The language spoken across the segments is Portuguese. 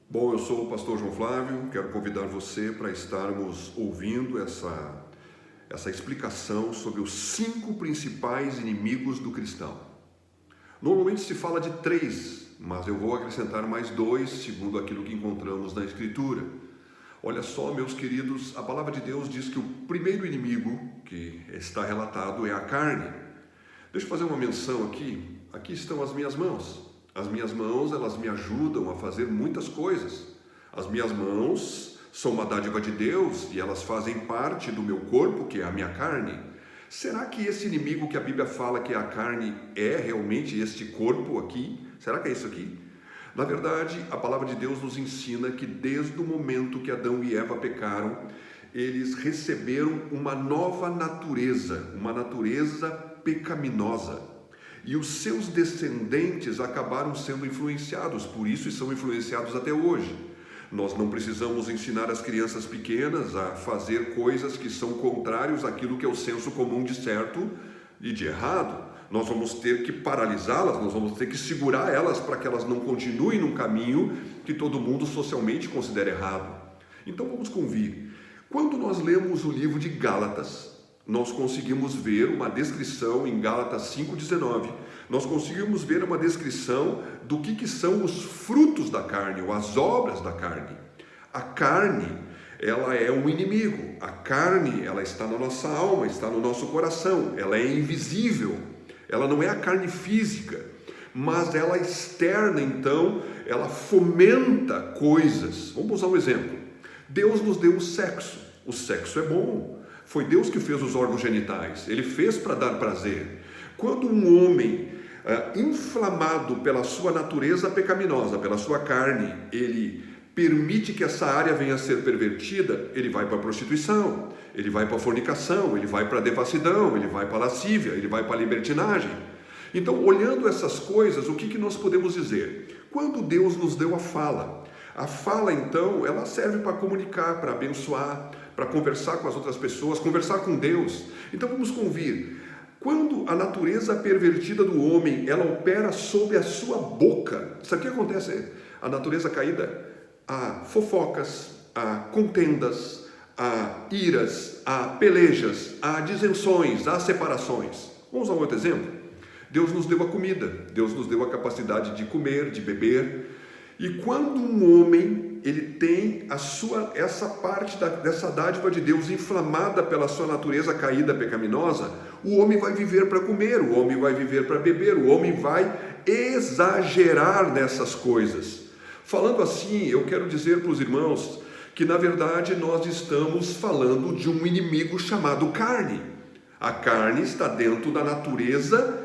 Bom, eu sou o pastor João Flávio, quero convidar você para estarmos ouvindo essa explicação sobre os 5 principais inimigos do cristão. Normalmente se fala de 3, mas eu vou acrescentar mais 2, segundo aquilo que encontramos na Escritura. Olha só, meus queridos, a palavra de Deus diz que o primeiro inimigo que está relatado é a carne. Deixa eu fazer uma menção aqui. Aqui estão as minhas mãos. As minhas mãos, elas me ajudam a fazer muitas coisas. As minhas mãos são uma dádiva de Deus e elas fazem parte do meu corpo, que é a minha carne. Será que esse inimigo que a Bíblia fala que é a carne é realmente este corpo aqui? Será que é isso aqui? Na verdade, a palavra de Deus nos ensina que desde o momento que Adão e Eva pecaram, eles receberam uma nova natureza, uma natureza pecaminosa. E os seus descendentes acabaram sendo influenciados, por isso são influenciados até hoje. Nós não precisamos ensinar as crianças pequenas a fazer coisas que são contrários àquilo que é o senso comum de certo e de errado. Nós vamos ter que paralisá-las, nós vamos ter que segurar elas para que elas não continuem num caminho que todo mundo socialmente considera errado. Então vamos convir. Quando nós lemos o livro de Gálatas, nós conseguimos ver uma descrição em Gálatas 5,19. Nós conseguimos ver uma descrição do que são os frutos da carne, ou as obras da carne. A carne, ela é um inimigo. A carne, ela está na nossa alma, está no nosso coração. Ela é invisível. Ela não é a carne física, mas ela externa, então, ela fomenta coisas. Vamos usar um exemplo. Deus nos deu o sexo. O sexo é bom. Foi Deus que fez os órgãos genitais, Ele fez para dar prazer. Quando um homem inflamado pela sua natureza pecaminosa, pela sua carne, ele permite que essa área venha a ser pervertida, ele vai para a prostituição, ele vai para a fornicação, ele vai para a devassidão, ele vai para a lascívia, ele vai para a libertinagem. Então, olhando essas coisas, o que nós podemos dizer? Quando Deus nos deu a fala, então, ela serve para comunicar, para abençoar, para conversar com as outras pessoas, conversar com Deus. Então vamos convir. Quando a natureza pervertida do homem, ela opera sob a sua boca, sabe o que acontece? A natureza caída, há fofocas, há contendas, há iras, há pelejas, há disenções, há separações. Vamos usar um outro exemplo? Deus nos deu a comida, Deus nos deu a capacidade de comer, de beber. E quando um homem, ele tem essa parte dessa dádiva de Deus inflamada pela sua natureza caída pecaminosa, o homem vai viver para comer, o homem vai viver para beber, o homem vai exagerar nessas coisas. Falando assim, eu quero dizer para os irmãos que na verdade nós estamos falando de um inimigo chamado carne. A carne está dentro da natureza,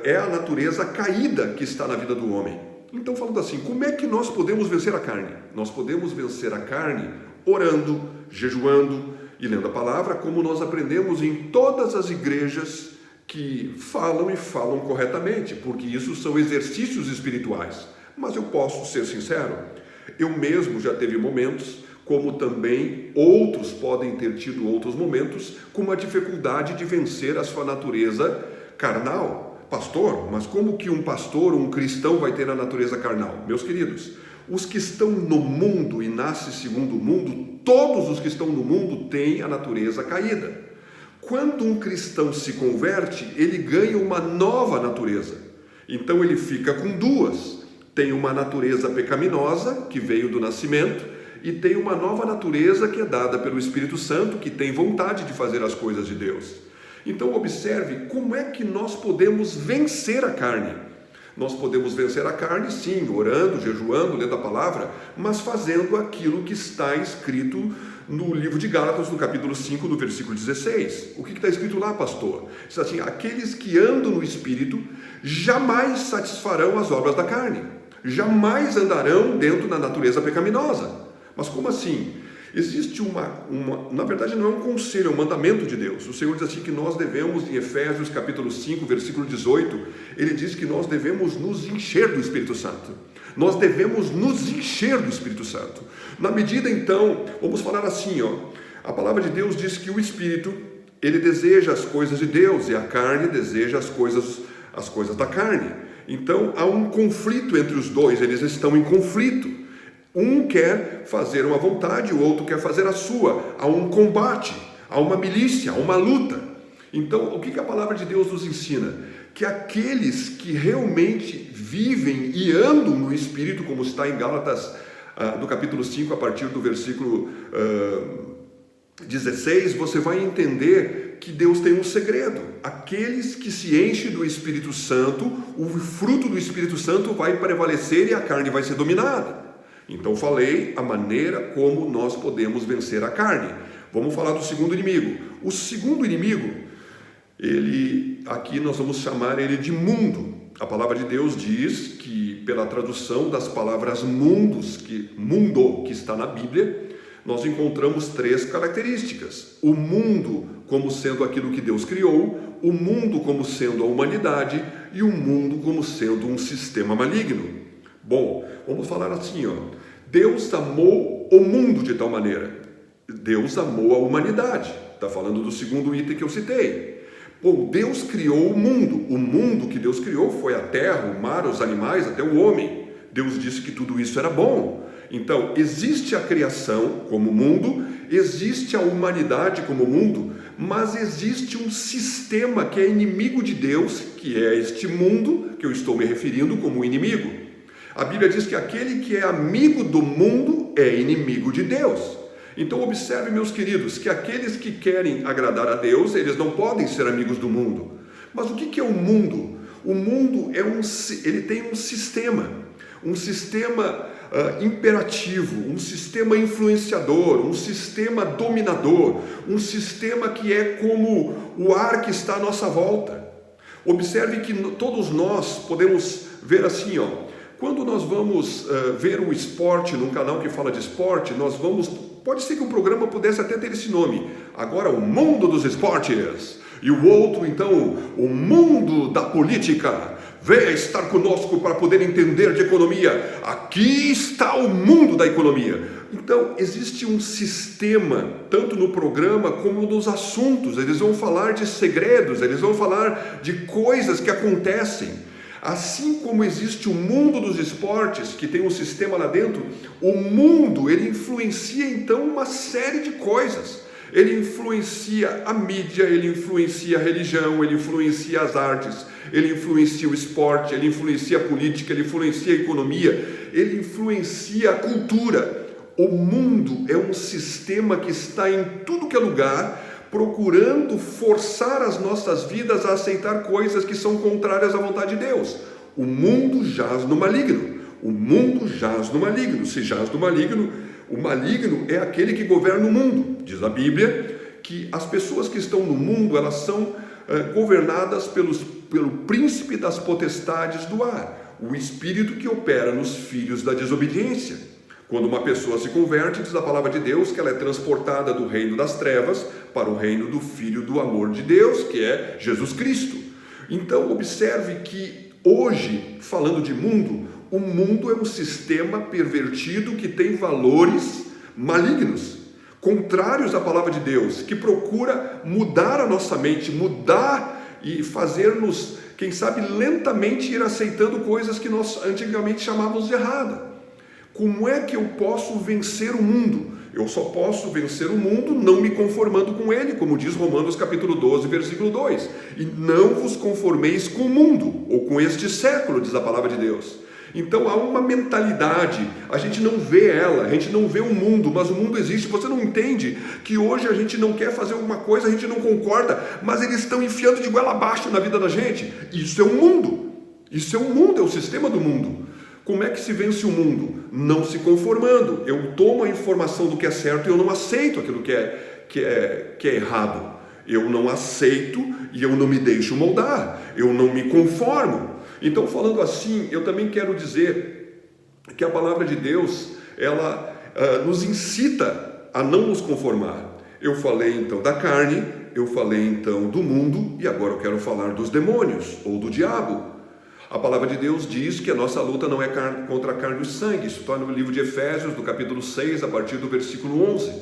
é a natureza caída que está na vida do homem. Então, falando assim, como é que nós podemos vencer a carne? Nós podemos vencer a carne orando, jejuando e lendo a palavra, como nós aprendemos em todas as igrejas que falam e falam corretamente, porque isso são exercícios espirituais. Mas eu posso ser sincero, eu mesmo já teve momentos, como também outros podem ter tido outros momentos, com uma dificuldade de vencer a sua natureza carnal. Pastor, mas como que um pastor, um cristão vai ter a natureza carnal? Meus queridos, os que estão no mundo e nascem segundo o mundo, todos os que estão no mundo têm a natureza caída. Quando um cristão se converte, ele ganha uma nova natureza. Então ele fica com duas. Tem uma natureza pecaminosa, que veio do nascimento, e tem uma nova natureza que é dada pelo Espírito Santo, que tem vontade de fazer as coisas de Deus. Então observe como é que nós podemos vencer a carne. Nós podemos vencer a carne, sim, orando, jejuando, lendo a palavra, mas fazendo aquilo que está escrito no livro de Gálatas, no capítulo 5, no versículo 16. O que está escrito lá, pastor? Diz assim, aqueles que andam no Espírito jamais satisfarão as obras da carne, jamais andarão dentro da natureza pecaminosa. Mas como assim? Existe na verdade não é um conselho, é um mandamento de Deus. O Senhor diz assim que nós devemos, em Efésios capítulo 5, versículo 18, Ele diz que nós devemos nos encher do Espírito Santo. Nós devemos nos encher do Espírito Santo. Na medida então, vamos falar assim, a palavra de Deus diz que o Espírito, ele deseja as coisas de Deus e a carne deseja as coisas da carne. Então há um conflito entre os dois, eles estão em conflito. Um quer fazer uma vontade, o outro quer fazer a sua. Há um combate, há uma milícia, há uma luta. Então, o que a palavra de Deus nos ensina? Que aqueles que realmente vivem e andam no Espírito, como está em Gálatas, no capítulo 5, a partir do versículo 16, você vai entender que Deus tem um segredo. Aqueles que se enchem do Espírito Santo, o fruto do Espírito Santo vai prevalecer e a carne vai ser dominada. Então falei a maneira como nós podemos vencer a carne. Vamos falar do segundo inimigo. O segundo inimigo, aqui nós vamos chamar ele de mundo. A palavra de Deus diz que, pela tradução das palavras mundo, que está na Bíblia, nós encontramos 3 características. O mundo como sendo aquilo que Deus criou, o mundo como sendo a humanidade e o mundo como sendo um sistema maligno. Bom, vamos falar assim, Deus amou o mundo de tal maneira. Deus amou a humanidade. Está falando do segundo item que eu citei. Bom, Deus criou o mundo. O mundo que Deus criou foi a terra, o mar, os animais, até o homem. Deus disse que tudo isso era bom. Então, existe a criação como mundo, existe a humanidade como mundo, mas existe um sistema que é inimigo de Deus, que é este mundo que eu estou me referindo como inimigo. A Bíblia diz que aquele que é amigo do mundo é inimigo de Deus. Então observe, meus queridos, que aqueles que querem agradar a Deus, eles não podem ser amigos do mundo. Mas o que é o mundo? O mundo ele tem um sistema imperativo, um sistema influenciador, um sistema dominador, um sistema que é como o ar que está à nossa volta. Observe que todos nós podemos ver assim, quando nós vamos ver um esporte num canal que fala de esporte, pode ser que o programa pudesse até ter esse nome, agora o mundo dos esportes, e o outro então, o mundo da política. Venha estar conosco para poder entender de economia. Aqui está o mundo da economia. Então, existe um sistema, tanto no programa como nos assuntos. Eles vão falar de segredos, eles vão falar de coisas que acontecem. Assim como existe o mundo dos esportes, que tem um sistema lá dentro, o mundo, ele influencia então uma série de coisas. Ele influencia a mídia, ele influencia a religião, ele influencia as artes, ele influencia o esporte, ele influencia a política, ele influencia a economia, ele influencia a cultura. O mundo é um sistema que está em tudo que é lugar, procurando forçar as nossas vidas a aceitar coisas que são contrárias à vontade de Deus. O mundo jaz no maligno. O mundo jaz no maligno. Se jaz no maligno, o maligno é aquele que governa o mundo. Diz a Bíblia que as pessoas que estão no mundo, elas são governadas pelo príncipe das potestades do ar, o espírito que opera nos filhos da desobediência. Quando uma pessoa se converte, diz a palavra de Deus que ela é transportada do reino das trevas para o reino do Filho do amor de Deus, que é Jesus Cristo. Então observe que hoje, falando de mundo, o mundo é um sistema pervertido que tem valores malignos, contrários à palavra de Deus, que procura mudar a nossa mente, mudar e fazer-nos, quem sabe, lentamente ir aceitando coisas que nós antigamente chamávamos de errada. Como é que eu posso vencer o mundo? Eu só posso vencer o mundo não me conformando com ele, como diz Romanos capítulo 12, versículo 2. E não vos conformeis com o mundo, ou com este século, diz a palavra de Deus. Então há uma mentalidade, a gente não vê ela, a gente não vê o mundo, mas o mundo existe. Você não entende que hoje a gente não quer fazer alguma coisa, a gente não concorda, mas eles estão enfiando de goela abaixo na vida da gente. Isso é o mundo, isso é o mundo, é o sistema do mundo. Como é que se vence o mundo? Não se conformando. Eu tomo a informação do que é certo e eu não aceito aquilo que é errado. Eu não aceito e eu não me deixo moldar. Eu não me conformo. Então, falando assim, eu também quero dizer que a palavra de Deus, ela nos incita a não nos conformar. Eu falei então da carne, eu falei então do mundo e agora eu quero falar dos demônios ou do diabo. A palavra de Deus diz que a nossa luta não é contra a carne e o sangue. Isso está no livro de Efésios, no capítulo 6, a partir do versículo 11.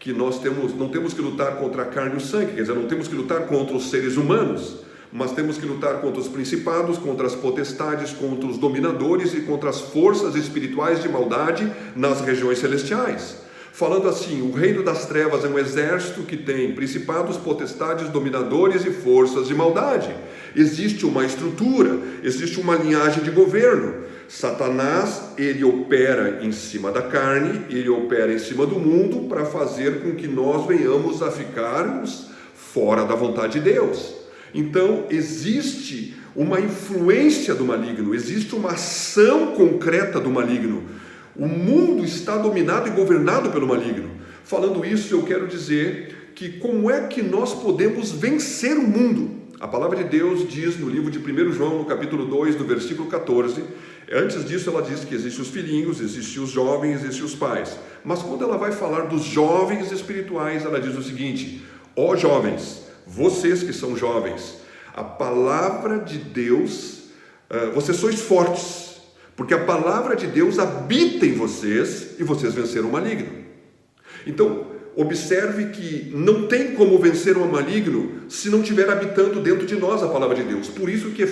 Que nós não temos que lutar contra a carne e o sangue, quer dizer, não temos que lutar contra os seres humanos, mas temos que lutar contra os principados, contra as potestades, contra os dominadores e contra as forças espirituais de maldade nas regiões celestiais. Falando assim, o reino das trevas é um exército que tem principados, potestades, dominadores e forças de maldade. Existe uma estrutura, existe uma linhagem de governo. Satanás, ele opera em cima da carne, ele opera em cima do mundo para fazer com que nós venhamos a ficarmos fora da vontade de Deus. Então, existe uma influência do maligno, existe uma ação concreta do maligno. O mundo está dominado e governado pelo maligno. Falando isso, eu quero dizer que como é que nós podemos vencer o mundo? A palavra de Deus diz no livro de 1 João, no capítulo 2, no versículo 14, antes disso ela diz que existem os filhinhos, existem os jovens, existem os pais. Mas quando ela vai falar dos jovens espirituais, ela diz o seguinte: ó jovens, vocês que são jovens, a palavra de Deus, vocês sois fortes, porque a palavra de Deus habita em vocês e vocês venceram o maligno. Então, observe que não tem como vencer o maligno se não estiver habitando dentro de nós a palavra de Deus. Por isso que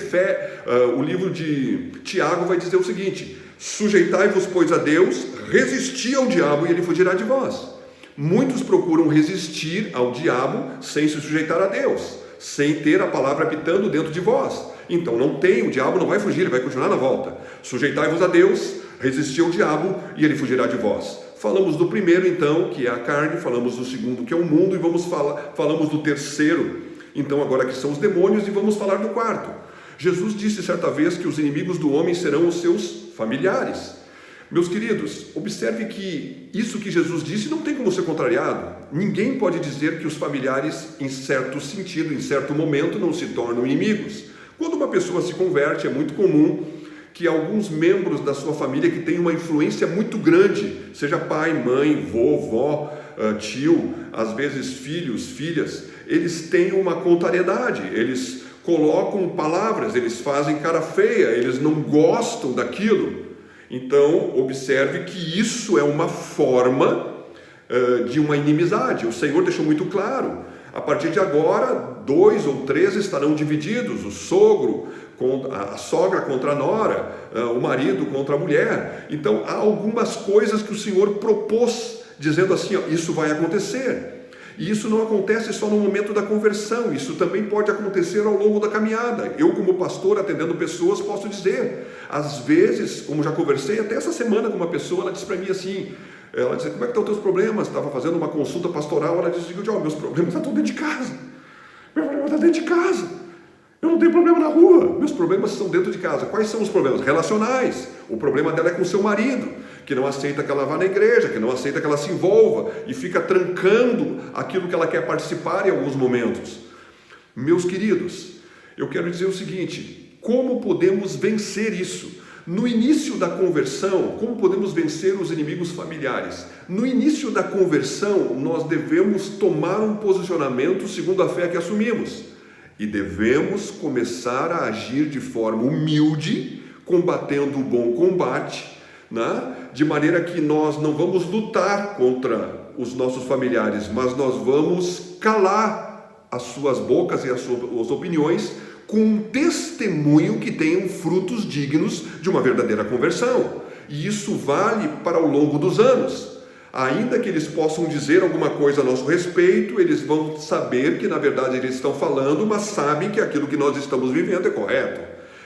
o livro de Tiago vai dizer o seguinte: sujeitai-vos, pois, a Deus, resisti ao diabo e ele fugirá de vós. Muitos procuram resistir ao diabo sem se sujeitar a Deus, sem ter a palavra habitando dentro de vós. Então não tem, o diabo não vai fugir, ele vai continuar na volta. Sujeitai-vos a Deus, resisti ao diabo e ele fugirá de vós. Falamos do primeiro então, que é a carne, falamos do segundo, que é o mundo, e falamos do terceiro, então agora que são os demônios, e vamos falar do quarto. Jesus disse certa vez que os inimigos do homem serão os seus familiares. Meus queridos, observe que isso que Jesus disse não tem como ser contrariado. Ninguém pode dizer que os familiares, em certo sentido, em certo momento, não se tornam inimigos. Quando uma pessoa se converte, é muito comum que alguns membros da sua família que têm uma influência muito grande, seja pai, mãe, vovó, tio, às vezes filhos, filhas, eles têm uma contrariedade, eles colocam palavras, eles fazem cara feia, eles não gostam daquilo. Então, observe que isso é uma forma de uma inimizade. O Senhor deixou muito claro: a partir de agora, 2 ou 3 estarão divididos, o sogro, a sogra contra a nora, o marido contra a mulher. Então, há algumas coisas que o Senhor propôs, dizendo assim, ó, isso vai acontecer. E isso não acontece só no momento da conversão, isso também pode acontecer ao longo da caminhada. Eu, como pastor, atendendo pessoas, posso dizer, às vezes, como já conversei até essa semana com uma pessoa, ela disse para mim assim, ela disse: como é que estão os teus problemas? Estava fazendo uma consulta pastoral, ela disse: meus problemas estão dentro de casa. Meu problema está dentro de casa. Eu não tenho problema na rua, meus problemas estão dentro de casa. Quais são os problemas? Relacionais. O problema dela é com o seu marido, que não aceita que ela vá na igreja, que não aceita que ela se envolva e fica trancando aquilo que ela quer participar em alguns momentos. Meus queridos, eu quero dizer o seguinte: como podemos vencer isso? No início da conversão, como podemos vencer os inimigos familiares? No início da conversão, nós devemos tomar um posicionamento segundo a fé que assumimos. E devemos começar a agir de forma humilde, combatendo o bom combate, né? De maneira que nós não vamos lutar contra os nossos familiares, mas nós vamos calar as suas bocas e as suas opiniões com um testemunho que tenham frutos dignos de uma verdadeira conversão. E isso vale para ao longo dos anos. Ainda que eles possam dizer alguma coisa a nosso respeito, eles vão saber que na verdade eles estão falando, mas sabem que aquilo que nós estamos vivendo é correto.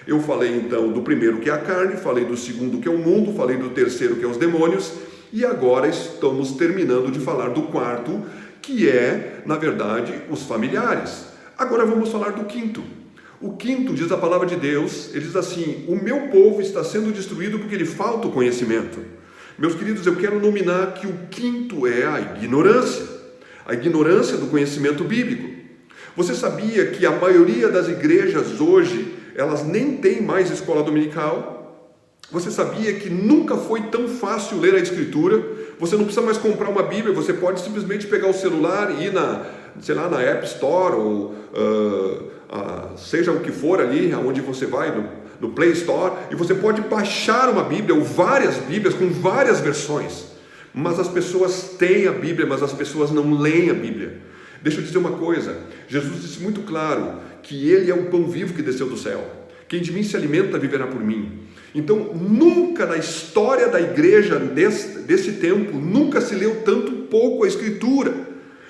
Eu falei então do primeiro, que é a carne, falei do segundo, que é o mundo, falei do terceiro, que é os demônios, e agora estamos terminando de falar do quarto, que é, na verdade, os familiares. Agora vamos falar do quinto. O quinto, diz a palavra de Deus, ele diz assim: o meu povo está sendo destruído porque lhe falta o conhecimento. Meus queridos, eu quero nominar que o quinto é a ignorância do conhecimento bíblico. Você sabia que a maioria das igrejas hoje, elas nem têm mais escola dominical? Você sabia que nunca foi tão fácil ler a Escritura? Você não precisa mais comprar uma Bíblia, você pode simplesmente pegar o celular e ir na App Store, ou seja o que for ali, aonde você vai, no Play Store, e você pode baixar uma Bíblia, ou várias Bíblias, com várias versões. Mas as pessoas têm a Bíblia, mas as pessoas não leem a Bíblia. Deixa eu dizer uma coisa, Jesus disse muito claro que Ele é o pão vivo que desceu do céu. Quem de mim se alimenta viverá por mim. Então, nunca na história da igreja desse tempo, nunca se leu tanto pouco a Escritura.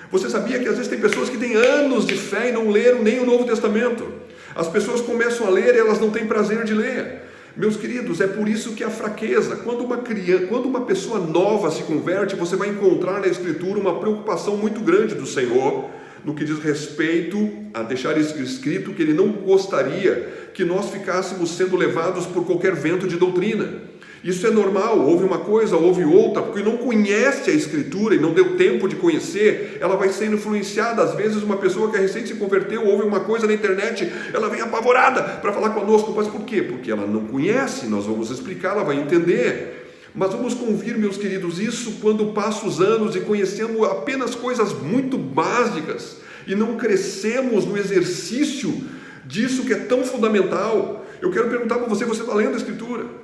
Você sabia que às vezes tem pessoas que têm anos de fé e não leram nem o Novo Testamento? As pessoas começam a ler e elas não têm prazer de ler. Meus queridos, é por isso que a fraqueza, quando uma pessoa nova se converte, você vai encontrar na Escritura uma preocupação muito grande do Senhor, no que diz respeito a deixar escrito que Ele não gostaria que nós ficássemos sendo levados por qualquer vento de doutrina. Isso é normal, ouve uma coisa, ouve outra, porque não conhece a Escritura e não deu tempo de conhecer, ela vai ser influenciada. Às vezes uma pessoa que recém se converteu, ouve uma coisa na internet, ela vem apavorada para falar conosco. Mas por quê? Porque ela não conhece, nós vamos explicar, ela vai entender. Mas vamos convir, meus queridos, isso quando passam os anos e conhecemos apenas coisas muito básicas e não crescemos no exercício disso que é tão fundamental. Eu quero perguntar para você, você está lendo a Escritura?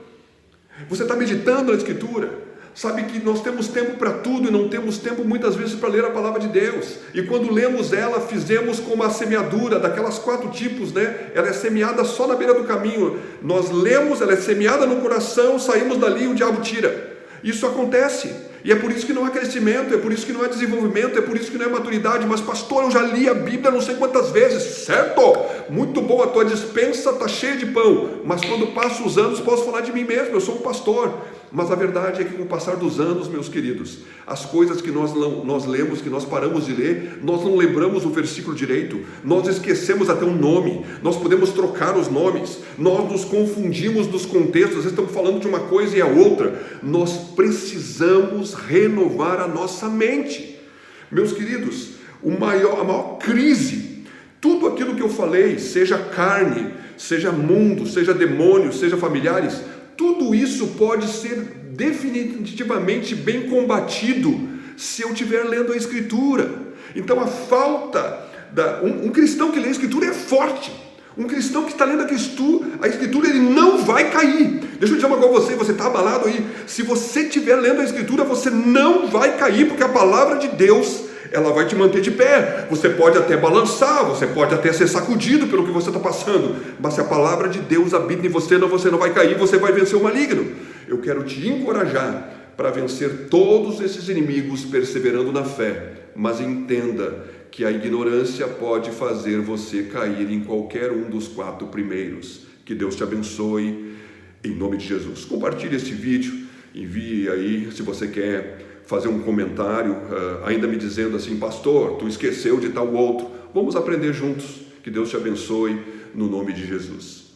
Você está meditando na Escritura? Sabe que nós temos tempo para tudo e não temos tempo muitas vezes para ler a palavra de Deus. E quando lemos ela, fizemos como a semeadura, daquelas 4 tipos, né? Ela é semeada só na beira do caminho. Nós lemos, ela é semeada no coração, saímos dali e o diabo tira. Isso acontece. E é por isso que não há crescimento, é por isso que não há desenvolvimento, é por isso que não há maturidade. Mas pastor, eu já li a Bíblia não sei quantas vezes. Certo? Muito bom, a tua despensa está cheia de pão. Mas quando passam os anos, posso falar de mim mesmo, eu sou um pastor. Mas a verdade é que com o passar dos anos, meus queridos, as coisas que nós lemos, que nós paramos de ler, nós não lembramos o versículo direito, nós esquecemos até o nome, nós podemos trocar os nomes, nós nos confundimos nos contextos, às vezes estamos falando de uma coisa e a outra. Nós precisamos renovar a nossa mente. Meus queridos, a maior crise, tudo aquilo que eu falei, seja carne, seja mundo, seja demônio, seja familiares, tudo isso pode ser definitivamente bem combatido se eu estiver lendo a Escritura. Então a falta, um cristão que lê a Escritura é forte. Um cristão que está lendo a Escritura, ele não vai cair. Deixa eu dizer uma coisa a você, você está abalado aí. Se você estiver lendo a Escritura, você não vai cair, porque a palavra de Deus, ela vai te manter de pé. Você pode até balançar, você pode até ser sacudido pelo que você está passando, mas se a palavra de Deus habita em você não vai cair, você vai vencer o maligno. Eu quero te encorajar para vencer todos esses inimigos perseverando na fé, mas entenda que a ignorância pode fazer você cair em qualquer um dos 4 primeiros. Que Deus te abençoe, em nome de Jesus. Compartilhe este vídeo, envie aí, se você quer fazer um comentário, ainda me dizendo assim, pastor, tu esqueceu de tal outro. Vamos aprender juntos. Que Deus te abençoe, no nome de Jesus.